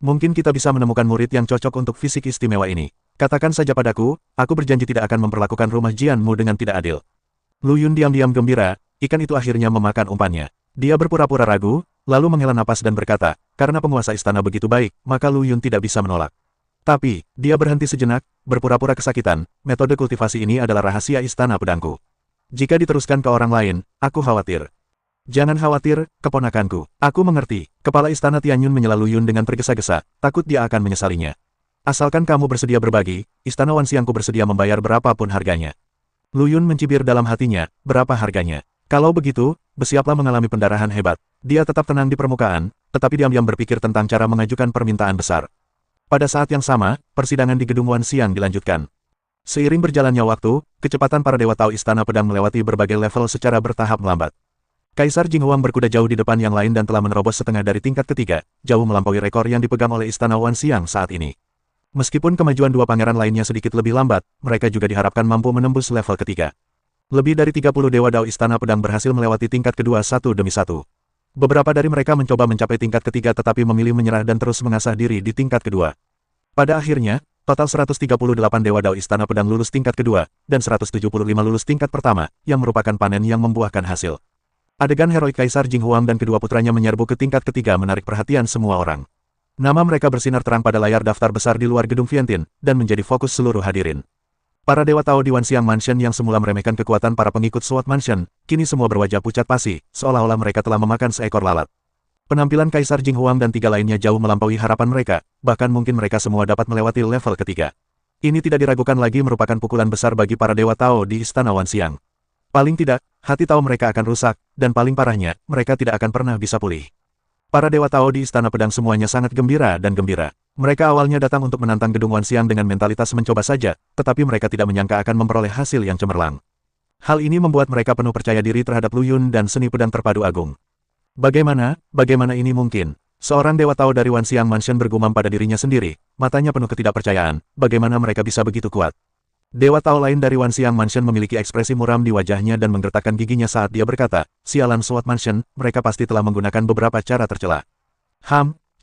Mungkin kita bisa menemukan murid yang cocok untuk fisik istimewa ini. Katakan saja padaku, aku berjanji tidak akan memperlakukan rumah Jianmu dengan tidak adil." Lu Yun diam-diam gembira, ikan itu akhirnya memakan umpannya. Dia berpura-pura ragu, lalu menghela napas dan berkata, "Karena penguasa istana begitu baik, maka Lu Yun tidak bisa menolak." Tapi, dia berhenti sejenak, berpura-pura kesakitan, "Metode kultivasi ini adalah rahasia Istana Pedangku. Jika diteruskan ke orang lain, aku khawatir." "Jangan khawatir, keponakanku. Aku mengerti." Kepala Istana Tianyun menyela Lu Yun dengan tergesa-gesa, takut dia akan menyesalinya. "Asalkan kamu bersedia berbagi, Istana Wanxiangku bersedia membayar berapapun harganya." Lu Yun mencibir dalam hatinya, berapa harganya? Kalau begitu, bersiaplah mengalami pendarahan hebat. Dia tetap tenang di permukaan, tetapi diam-diam berpikir tentang cara mengajukan permintaan besar. Pada saat yang sama, persidangan di gedung Wanxiang dilanjutkan. Seiring berjalannya waktu, kecepatan para Dewa Tao Istana Pedang melewati berbagai level secara bertahap melambat. Kaisar Jinghuang berkuda jauh di depan yang lain dan telah menerobos setengah dari tingkat ketiga, jauh melampaui rekor yang dipegang oleh Istana Wanxiang saat ini. Meskipun kemajuan dua pangeran lainnya sedikit lebih lambat, mereka juga diharapkan mampu menembus level ketiga. Lebih dari 30 Dewa Dao Istana Pedang berhasil melewati tingkat kedua satu demi satu. Beberapa dari mereka mencoba mencapai tingkat ketiga tetapi memilih menyerah dan terus mengasah diri di tingkat kedua. Pada akhirnya, total 138 Dewa Dao Istana Pedang lulus tingkat kedua, dan 175 lulus tingkat pertama, yang merupakan panen yang membuahkan hasil. Adegan heroik Kaisar Jing Huang dan kedua putranya menyerbu ke tingkat ketiga menarik perhatian semua orang. Nama mereka bersinar terang pada layar daftar besar di luar gedung Vientiane, dan menjadi fokus seluruh hadirin. Para Dewa Tao di Wanxiang Mansion yang semula meremehkan kekuatan para pengikut Sword Mansion, kini semua berwajah pucat pasi, seolah-olah mereka telah memakan seekor lalat. Penampilan Kaisar Jing Huang dan tiga lainnya jauh melampaui harapan mereka, bahkan mungkin mereka semua dapat melewati level ketiga. Ini tidak diragukan lagi merupakan pukulan besar bagi para Dewa Tao di Istana Wanxiang. Paling tidak, hati Tao mereka akan rusak, dan paling parahnya, mereka tidak akan pernah bisa pulih. Para Dewa Tao di Istana Pedang semuanya sangat gembira dan gembira. Mereka awalnya datang untuk menantang gedung Wanxiang dengan mentalitas mencoba saja, tetapi mereka tidak menyangka akan memperoleh hasil yang cemerlang. Hal ini membuat mereka penuh percaya diri terhadap Lu Yun dan seni pedang terpadu agung. Bagaimana ini mungkin? Seorang Dewa Tao dari Wanxiang Mansion bergumam pada dirinya sendiri, matanya penuh ketidakpercayaan, bagaimana mereka bisa begitu kuat? Dewa Tao lain dari Wanxiang Mansion memiliki ekspresi muram di wajahnya dan menggertakkan giginya saat dia berkata, sialan Sword Mansion, mereka pasti telah menggunakan beberapa cara tercela.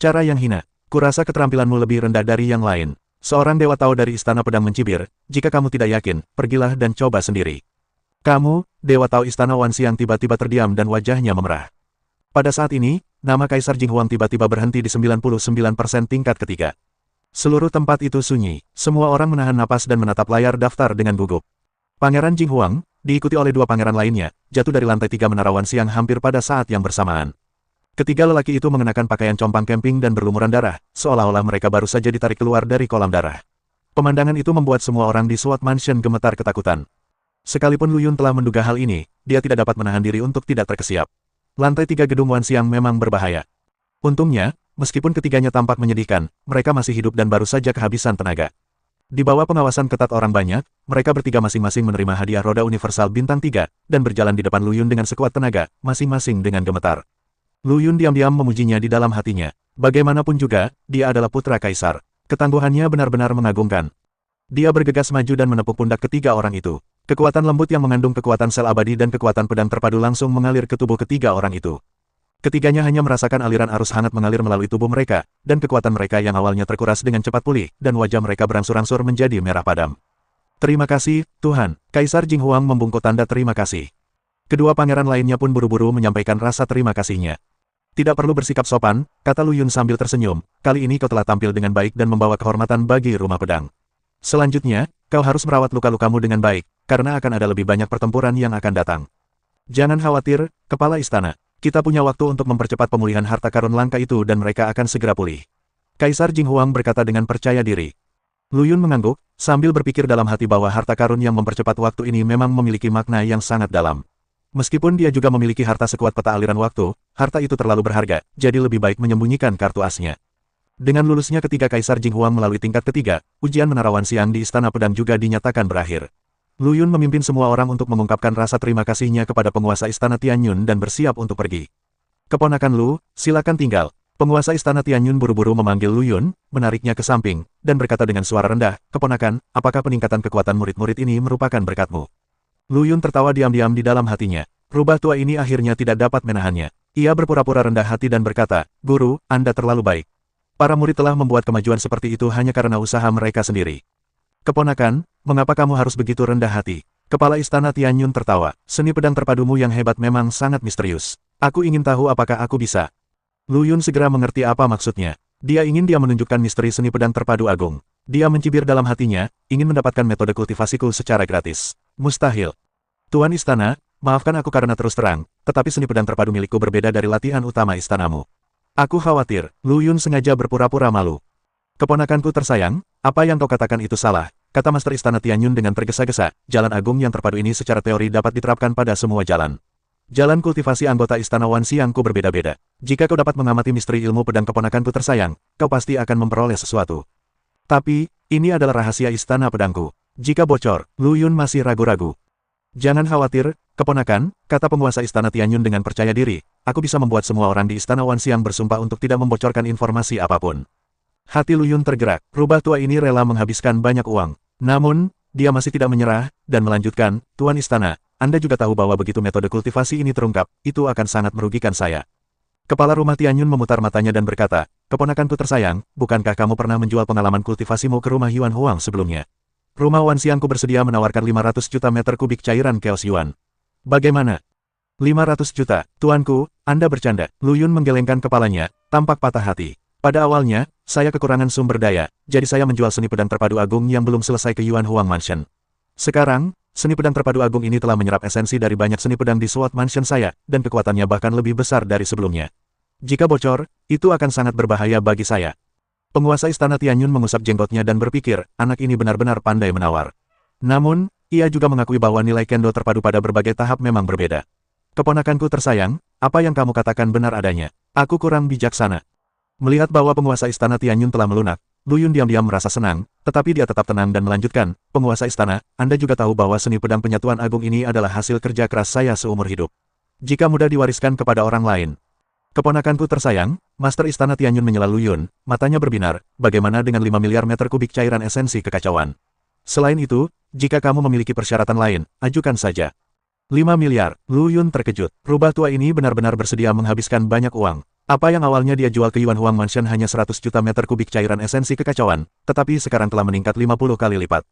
Cara yang hina. Kurasa keterampilanmu lebih rendah dari yang lain. Seorang Dewa Tao dari Istana Pedang mencibir, jika kamu tidak yakin, pergilah dan coba sendiri. Kamu, Dewa Tao Istana Wanxiang tiba-tiba terdiam dan wajahnya memerah. Pada saat ini, nama Kaisar Jing Huang tiba-tiba berhenti di 99% tingkat ketiga. Seluruh tempat itu sunyi, semua orang menahan napas dan menatap layar daftar dengan gugup. Pangeran Jing Huang, diikuti oleh dua pangeran lainnya, jatuh dari lantai 3 Menara Wanxiang hampir pada saat yang bersamaan. Ketiga lelaki itu mengenakan pakaian compang camping dan berlumuran darah, seolah-olah mereka baru saja ditarik keluar dari kolam darah. Pemandangan itu membuat semua orang di Sword Mansion gemetar ketakutan. Sekalipun Lu Yun telah menduga hal ini, dia tidak dapat menahan diri untuk tidak terkesiap. Lantai 3 gedung Wanxiang memang berbahaya. Untungnya, meskipun ketiganya tampak menyedihkan, mereka masih hidup dan baru saja kehabisan tenaga. Di bawah pengawasan ketat orang banyak, mereka bertiga masing-masing menerima hadiah roda universal bintang 3, dan berjalan di depan Lu Yun dengan sekuat tenaga, masing-masing dengan gemetar. Lu Yun diam-diam memujinya di dalam hatinya. Bagaimanapun juga, dia adalah putra kaisar. Ketangguhannya benar-benar mengagumkan. Dia bergegas maju dan menepuk pundak ketiga orang itu. Kekuatan lembut yang mengandung kekuatan sel abadi dan kekuatan pedang terpadu langsung mengalir ke tubuh ketiga orang itu. Ketiganya hanya merasakan aliran arus hangat mengalir melalui tubuh mereka, dan kekuatan mereka yang awalnya terkuras dengan cepat pulih, dan wajah mereka berangsur-angsur menjadi merah padam. Terima kasih, Tuhan. Kaisar Jing Huang membungkuk tanda terima kasih. Kedua pangeran lainnya pun buru-buru menyampaikan rasa terima kasihnya. Tidak perlu bersikap sopan, kata Lu Yun sambil tersenyum, kali ini kau telah tampil dengan baik dan membawa kehormatan bagi rumah pedang. Selanjutnya, kau harus merawat luka-lukamu dengan baik, karena akan ada lebih banyak pertempuran yang akan datang. Jangan khawatir, Kepala Istana. Kita punya waktu untuk mempercepat pemulihan harta karun langka itu dan mereka akan segera pulih. Kaisar Jing Huang berkata dengan percaya diri. Lu Yun mengangguk, sambil berpikir dalam hati bahwa harta karun yang mempercepat waktu ini memang memiliki makna yang sangat dalam. Meskipun dia juga memiliki harta sekuat peta aliran waktu, harta itu terlalu berharga, jadi lebih baik menyembunyikan kartu asnya. Dengan lulusnya ketiga Kaisar Jing Huang melalui tingkat ketiga, ujian Menara Wanxiang di Istana Pedang juga dinyatakan berakhir. Lu Yun memimpin semua orang untuk mengungkapkan rasa terima kasihnya kepada penguasa Istana Tianyun dan bersiap untuk pergi. Keponakan Lu, silakan tinggal. Penguasa Istana Tianyun buru-buru memanggil Lu Yun, menariknya ke samping, dan berkata dengan suara rendah, Keponakan, apakah peningkatan kekuatan murid-murid ini merupakan berkatmu? Lu Yun tertawa diam-diam di dalam hatinya. Rubah tua ini akhirnya tidak dapat menahannya. Ia berpura-pura rendah hati dan berkata, Guru, Anda terlalu baik. Para murid telah membuat kemajuan seperti itu hanya karena usaha mereka sendiri. Keponakan, mengapa kamu harus begitu rendah hati? Kepala Istana Tianyun tertawa. Seni pedang terpadumu yang hebat memang sangat misterius. Aku ingin tahu apakah aku bisa. Lu Yun segera mengerti apa maksudnya. Dia menunjukkan misteri seni pedang terpadu agung. Dia mencibir dalam hatinya, ingin mendapatkan metode kultivasiku secara gratis. Mustahil. Tuan Istana, maafkan aku karena terus terang, tetapi seni pedang terpadu milikku berbeda dari latihan utama istanamu. Aku khawatir. Lu Yun sengaja berpura-pura malu. Keponakanku tersayang, apa yang kau katakan itu salah, kata Master Istana Tianyun dengan tergesa-gesa, jalan agung yang terpadu ini secara teori dapat diterapkan pada semua jalan. Jalan kultivasi anggota Istana Wanxiangku berbeda-beda. Jika kau dapat mengamati misteri ilmu pedang keponakanku tersayang, kau pasti akan memperoleh sesuatu. Tapi, ini adalah rahasia Istana Pedangku. Jika bocor, Lu Yun masih ragu-ragu. Jangan khawatir, keponakan, kata penguasa Istana Tianyun dengan percaya diri, aku bisa membuat semua orang di Istana Wanxiang bersumpah untuk tidak membocorkan informasi apapun. Hati Lu Yun tergerak, rubah tua ini rela menghabiskan banyak uang. Namun, dia masih tidak menyerah, dan melanjutkan, Tuan Istana, Anda juga tahu bahwa begitu metode kultivasi ini terungkap, itu akan sangat merugikan saya. Kepala rumah Tianyun memutar matanya dan berkata, keponakanku tersayang, bukankah kamu pernah menjual pengalaman kultivasimu ke rumah Yuan Huang sebelumnya? Rumah Wan Xiangku bersedia menawarkan 500 juta meter kubik cairan Chaos Yuan. Bagaimana? 500 juta, tuanku, Anda bercanda. Lu Yun menggelengkan kepalanya, tampak patah hati. Pada awalnya, saya kekurangan sumber daya, jadi saya menjual seni pedang terpadu agung yang belum selesai ke Yuan Huang Mansion. Sekarang, seni pedang terpadu agung ini telah menyerap esensi dari banyak seni pedang di Sword Mansion saya, dan kekuatannya bahkan lebih besar dari sebelumnya. Jika bocor, itu akan sangat berbahaya bagi saya. Penguasa istana Tianyun mengusap jenggotnya dan berpikir, anak ini benar-benar pandai menawar. Namun, ia juga mengakui bahwa nilai kendo terpadu pada berbagai tahap memang berbeda. Keponakanku tersayang, apa yang kamu katakan benar adanya. Aku kurang bijaksana. Melihat bahwa penguasa istana Tianyun telah melunak, Lu Yun diam-diam merasa senang, tetapi dia tetap tenang dan melanjutkan, penguasa istana, Anda juga tahu bahwa seni pedang penyatuan agung ini adalah hasil kerja keras saya seumur hidup. Jika mudah diwariskan kepada orang lain. Keponakanku tersayang, Master Istana Tianyun menyela Lu Yun, matanya berbinar, bagaimana dengan 5 miliar meter kubik cairan esensi kekacauan? Selain itu, jika kamu memiliki persyaratan lain, ajukan saja. 5 miliar, Lu Yun terkejut. Rubah tua ini benar-benar bersedia menghabiskan banyak uang. Apa yang awalnya dia jual ke Yuan Huang Mansion hanya 100 juta meter kubik cairan esensi kekacauan, tetapi sekarang telah meningkat 50 kali lipat.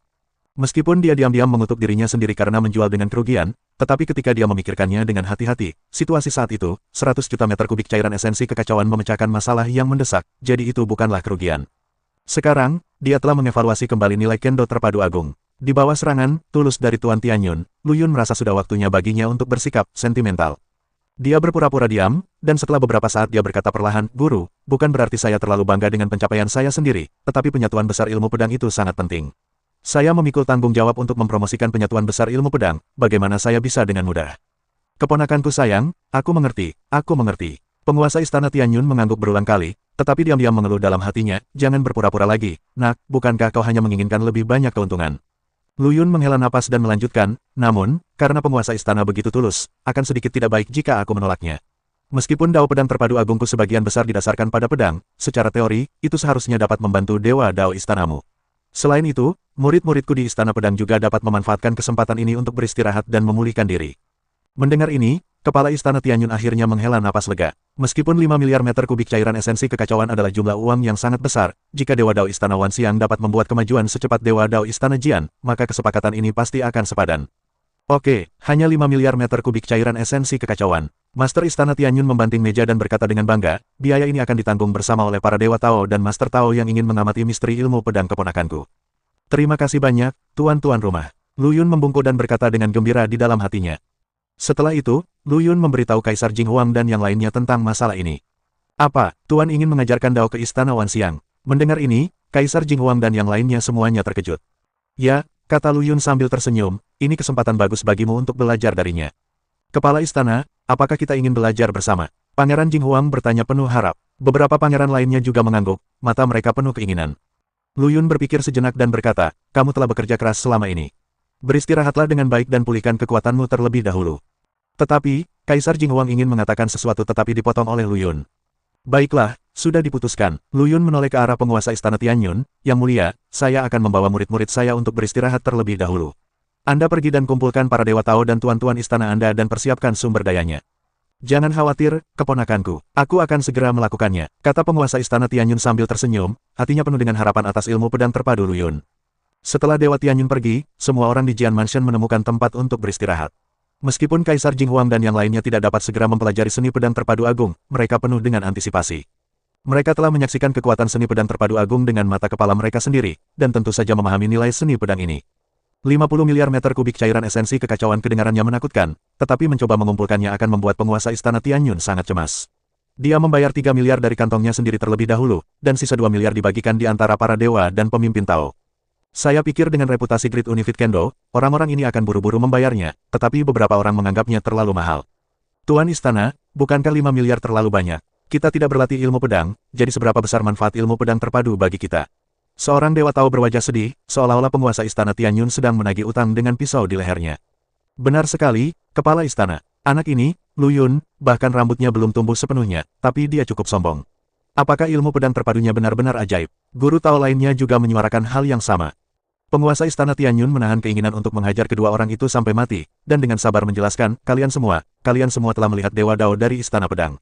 Meskipun dia diam-diam mengutuk dirinya sendiri karena menjual dengan kerugian, tetapi ketika dia memikirkannya dengan hati-hati, situasi saat itu, 100 juta meter kubik cairan esensi kekacauan memecahkan masalah yang mendesak, jadi itu bukanlah kerugian. Sekarang, dia telah mengevaluasi kembali nilai kendo terpadu agung. Di bawah serangan, tulus dari Tuan Tianyun, Lu Yun merasa sudah waktunya baginya untuk bersikap sentimental. Dia berpura-pura diam, dan setelah beberapa saat dia berkata perlahan, Guru, bukan berarti saya terlalu bangga dengan pencapaian saya sendiri, tetapi penyatuan besar ilmu pedang itu sangat penting. Saya memikul tanggung jawab untuk mempromosikan penyatuan besar ilmu pedang, bagaimana saya bisa dengan mudah. Keponakanku sayang, aku mengerti, aku mengerti. Penguasa istana Tianyun mengangguk berulang kali, tetapi diam-diam mengeluh dalam hatinya, jangan berpura-pura lagi, nak, bukankah kau hanya menginginkan lebih banyak keuntungan? Lu Yun menghela napas dan melanjutkan, namun, karena penguasa istana begitu tulus, akan sedikit tidak baik jika aku menolaknya. Meskipun dao pedang terpadu agungku sebagian besar didasarkan pada pedang, secara teori, itu seharusnya dapat membantu dewa dao istanamu. Selain itu, murid-muridku di Istana Pedang juga dapat memanfaatkan kesempatan ini untuk beristirahat dan memulihkan diri. Mendengar ini, Kepala Istana Tianyun akhirnya menghela napas lega. Meskipun 5 miliar meter kubik cairan esensi kekacauan adalah jumlah uang yang sangat besar, jika Dewa Dao Istana Wan Xiang dapat membuat kemajuan secepat Dewa Dao Istana Jian, maka kesepakatan ini pasti akan sepadan. Oke, hanya 5 miliar meter kubik cairan esensi kekacauan. Master Istana Tianyun membanting meja dan berkata dengan bangga, biaya ini akan ditanggung bersama oleh para Dewa Tao dan Master Tao yang ingin mengamati misteri ilmu pedang keponakanku. Terima kasih banyak, tuan-tuan rumah. Lu Yun membungkuk dan berkata dengan gembira di dalam hatinya. Setelah itu, Lu Yun memberitahu Kaisar Jing Huang dan yang lainnya tentang masalah ini. Apa, Tuan ingin mengajarkan Dao ke Istana Wan Xiang? Mendengar ini, Kaisar Jing Huang dan yang lainnya semuanya terkejut. Ya, kata Lu Yun sambil tersenyum, ini kesempatan bagus bagimu untuk belajar darinya. Kepala istana, apakah kita ingin belajar bersama? Pangeran Jing Huang bertanya penuh harap. Beberapa pangeran lainnya juga mengangguk, mata mereka penuh keinginan. Lu Yun berpikir sejenak dan berkata, kamu telah bekerja keras selama ini. Beristirahatlah dengan baik dan pulihkan kekuatanmu terlebih dahulu. Tetapi, Kaisar Jing Huang ingin mengatakan sesuatu tetapi dipotong oleh Lu Yun. Baiklah, sudah diputuskan. Lu Yun menoleh ke arah penguasa istana Tianyun, yang mulia, saya akan membawa murid-murid saya untuk beristirahat terlebih dahulu. Anda pergi dan kumpulkan para Dewa Tao dan tuan-tuan istana Anda dan persiapkan sumber dayanya. Jangan khawatir, keponakanku. Aku akan segera melakukannya, kata penguasa istana Tianyun sambil tersenyum, hatinya penuh dengan harapan atas ilmu pedang terpadu Lu Yun. Setelah Dewa Tianyun pergi, semua orang di Jian Mansion menemukan tempat untuk beristirahat. Meskipun Kaisar Jing Huang dan yang lainnya tidak dapat segera mempelajari seni pedang terpadu agung, mereka penuh dengan antisipasi. Mereka telah menyaksikan kekuatan seni pedang terpadu agung dengan mata kepala mereka sendiri, dan tentu saja memahami nilai seni pedang ini. 50 miliar meter kubik cairan esensi kekacauan kedengarannya menakutkan, tetapi mencoba mengumpulkannya akan membuat penguasa istana Tianyun sangat cemas. Dia membayar 3 miliar dari kantongnya sendiri terlebih dahulu, dan sisa 2 miliar dibagikan di antara para dewa dan pemimpin Tao. Saya pikir dengan reputasi Great Unifit Kendo, orang-orang ini akan buru-buru membayarnya, tetapi beberapa orang menganggapnya terlalu mahal. Tuan Istana, bukankah 5 miliar terlalu banyak? Kita tidak berlatih ilmu pedang, jadi seberapa besar manfaat ilmu pedang terpadu bagi kita? Seorang Dewa Tao berwajah sedih, seolah-olah penguasa istana Tianyun sedang menagih utang dengan pisau di lehernya. Benar sekali, Kepala Istana. Anak ini, Lu Yun, bahkan rambutnya belum tumbuh sepenuhnya, tapi dia cukup sombong. Apakah ilmu pedang terpadunya benar-benar ajaib? Guru Tao lainnya juga menyuarakan hal yang sama. Penguasa istana Tianyun menahan keinginan untuk menghajar kedua orang itu sampai mati, dan dengan sabar menjelaskan, kalian semua telah melihat Dewa Dao dari Istana Pedang.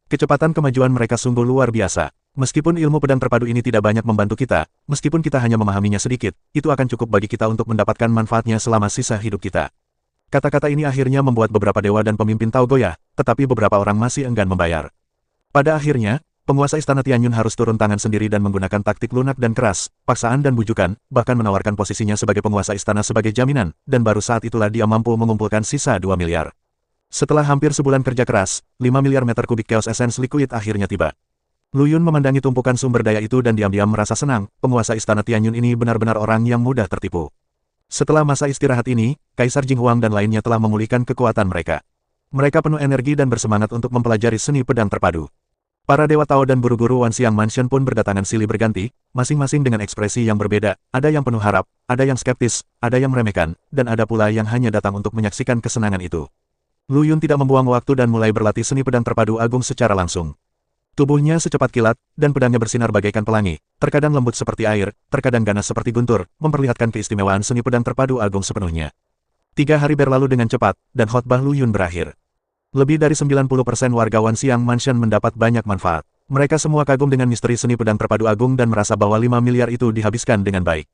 Kecepatan kemajuan mereka sungguh luar biasa. Meskipun ilmu pedang terpadu ini tidak banyak membantu kita, meskipun kita hanya memahaminya sedikit, itu akan cukup bagi kita untuk mendapatkan manfaatnya selama sisa hidup kita. Kata-kata ini akhirnya membuat beberapa dewa dan pemimpin Tao goyah, tetapi beberapa orang masih enggan membayar. Pada akhirnya, penguasa Istana Tianyun harus turun tangan sendiri dan menggunakan taktik lunak dan keras, paksaan dan bujukan, bahkan menawarkan posisinya sebagai penguasa istana sebagai jaminan, dan baru saat itulah dia mampu mengumpulkan sisa 2 miliar. Setelah hampir sebulan kerja keras, 5 miliar meter kubik Chaos Essence Liquid akhirnya tiba. Lu Yun memandangi tumpukan sumber daya itu dan diam-diam merasa senang, penguasa Istana Tianyun ini benar-benar orang yang mudah tertipu. Setelah masa istirahat ini, Kaisar Jing Huang dan lainnya telah memulihkan kekuatan mereka. Mereka penuh energi dan bersemangat untuk mempelajari seni pedang terpadu. Para Dewa Tao dan guru-guru Wanxiang Mansion pun berdatangan silih berganti, masing-masing dengan ekspresi yang berbeda, ada yang penuh harap, ada yang skeptis, ada yang meremehkan, dan ada pula yang hanya datang untuk menyaksikan kesenangan itu. Lu Yun tidak membuang waktu dan mulai berlatih seni pedang terpadu agung secara langsung. Tubuhnya secepat kilat, dan pedangnya bersinar bagaikan pelangi, terkadang lembut seperti air, terkadang ganas seperti guntur, memperlihatkan keistimewaan seni pedang terpadu agung sepenuhnya. 3 hari berlalu dengan cepat, dan khotbah Lu Yun berakhir. Lebih dari 90% warga Wanxiang Mansion mendapat banyak manfaat. Mereka semua kagum dengan misteri seni pedang terpadu agung dan merasa bahwa 5 miliar itu dihabiskan dengan baik.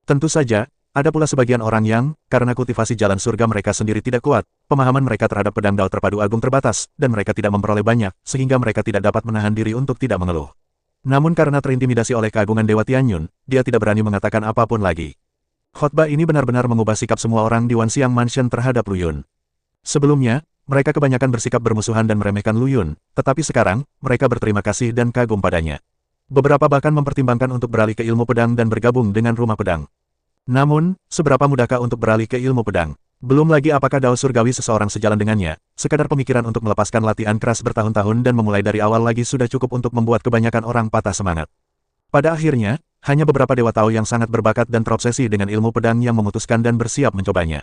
Tentu saja, ada pula sebagian orang yang, karena kultivasi jalan surga mereka sendiri tidak kuat, pemahaman mereka terhadap pedang Dao terpadu agung terbatas, dan mereka tidak memperoleh banyak, sehingga mereka tidak dapat menahan diri untuk tidak mengeluh. Namun karena terintimidasi oleh keagungan Dewa Tianyun, dia tidak berani mengatakan apapun lagi. Khotbah ini benar-benar mengubah sikap semua orang di Wanxiang Mansion terhadap Lu Yun. Sebelumnya, mereka kebanyakan bersikap bermusuhan dan meremehkan Lu Yun, tetapi sekarang, mereka berterima kasih dan kagum padanya. Beberapa bahkan mempertimbangkan untuk beralih ke ilmu pedang dan bergabung dengan rumah pedang. Namun, seberapa mudahkah untuk beralih ke ilmu pedang? Belum lagi apakah Dao surgawi seseorang sejalan dengannya, sekadar pemikiran untuk melepaskan latihan keras bertahun-tahun dan memulai dari awal lagi sudah cukup untuk membuat kebanyakan orang patah semangat. Pada akhirnya, hanya beberapa Dewa Tao yang sangat berbakat dan terobsesi dengan ilmu pedang yang memutuskan dan bersiap mencobanya.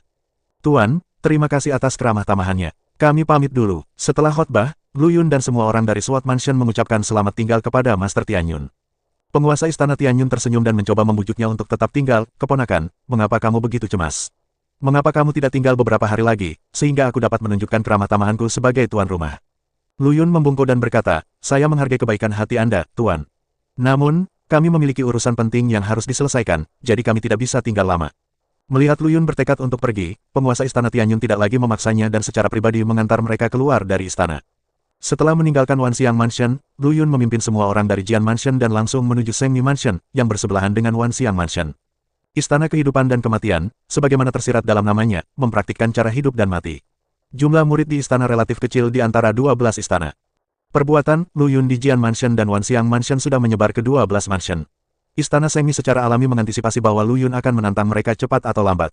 Tuan, terima kasih atas keramah tamahannya. Kami pamit dulu. Setelah khotbah, Lu Yun dan semua orang dari Sword Mansion mengucapkan selamat tinggal kepada Master Tianyun. Penguasa Istana Tianyun tersenyum dan mencoba membujuknya untuk tetap tinggal. Keponakan, mengapa kamu begitu cemas? Mengapa kamu tidak tinggal beberapa hari lagi, sehingga aku dapat menunjukkan keramah tamahanku sebagai tuan rumah? Lu Yun membungkuk dan berkata, saya menghargai kebaikan hati Anda, Tuan. Namun, kami memiliki urusan penting yang harus diselesaikan, jadi kami tidak bisa tinggal lama. Melihat Lu Yun bertekad untuk pergi, penguasa Istana Tianyun tidak lagi memaksanya dan secara pribadi mengantar mereka keluar dari istana. Setelah meninggalkan Wanxiang Mansion, Lu Yun memimpin semua orang dari Jian Mansion dan langsung menuju Shengmi Mansion, yang bersebelahan dengan Wanxiang Mansion. Istana kehidupan dan kematian, sebagaimana tersirat dalam namanya, mempraktikkan cara hidup dan mati. Jumlah murid di istana relatif kecil di antara 12 istana. Perbuatan Lu Yun di Jian Mansion dan Wanxiang Mansion sudah menyebar ke 12 mansion. Istana Shengmi secara alami mengantisipasi bahwa Lu Yun akan menantang mereka cepat atau lambat.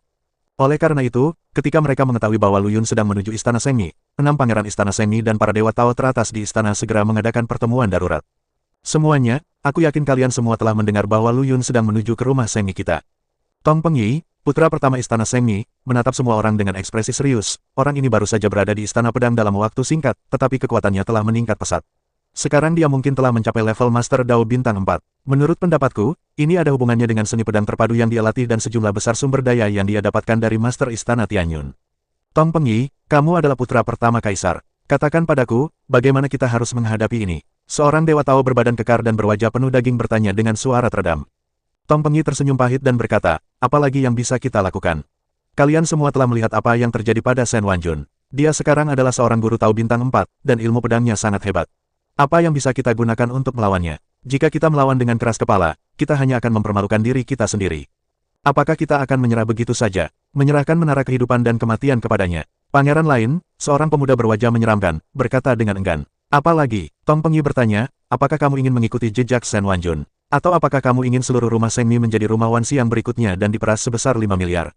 Oleh karena itu, ketika mereka mengetahui bahwa Lu Yun sedang menuju Istana Shengmi, 6 pangeran Istana Shengmi dan para Dewa Tao teratas di istana segera mengadakan pertemuan darurat. Semuanya, aku yakin kalian semua telah mendengar bahwa Lu Yun sedang menuju ke rumah Shengmi kita. Tong Pengyi, putra pertama Istana Shengmi, menatap semua orang dengan ekspresi serius. Orang ini baru saja berada di Istana Pedang dalam waktu singkat, tetapi kekuatannya telah meningkat pesat. Sekarang dia mungkin telah mencapai level Master Dao Bintang 4. Menurut pendapatku, ini ada hubungannya dengan seni pedang terpadu yang dia latih dan sejumlah besar sumber daya yang dia dapatkan dari Master Istana Tianyun. Tong Pengyi, kamu adalah putra pertama Kaisar. Katakan padaku, bagaimana kita harus menghadapi ini? Seorang Dewa Tao berbadan kekar dan berwajah penuh daging bertanya dengan suara teredam. Tong Pengyi tersenyum pahit dan berkata, apalagi yang bisa kita lakukan? Kalian semua telah melihat apa yang terjadi pada Shen Wanjun. Dia sekarang adalah seorang guru Tao Bintang 4, dan ilmu pedangnya sangat hebat. Apa yang bisa kita gunakan untuk melawannya? Jika kita melawan dengan keras kepala, kita hanya akan mempermalukan diri kita sendiri. Apakah kita akan menyerah begitu saja, menyerahkan menara kehidupan dan kematian kepadanya? Pangeran lain, seorang pemuda berwajah menyeramkan, berkata dengan enggan. Apalagi, Tong Pengyi bertanya, apakah kamu ingin mengikuti jejak Shen Wanjun? Atau apakah kamu ingin seluruh rumah Shengmi menjadi rumah Wanxiang berikutnya dan diperas sebesar 5 miliar?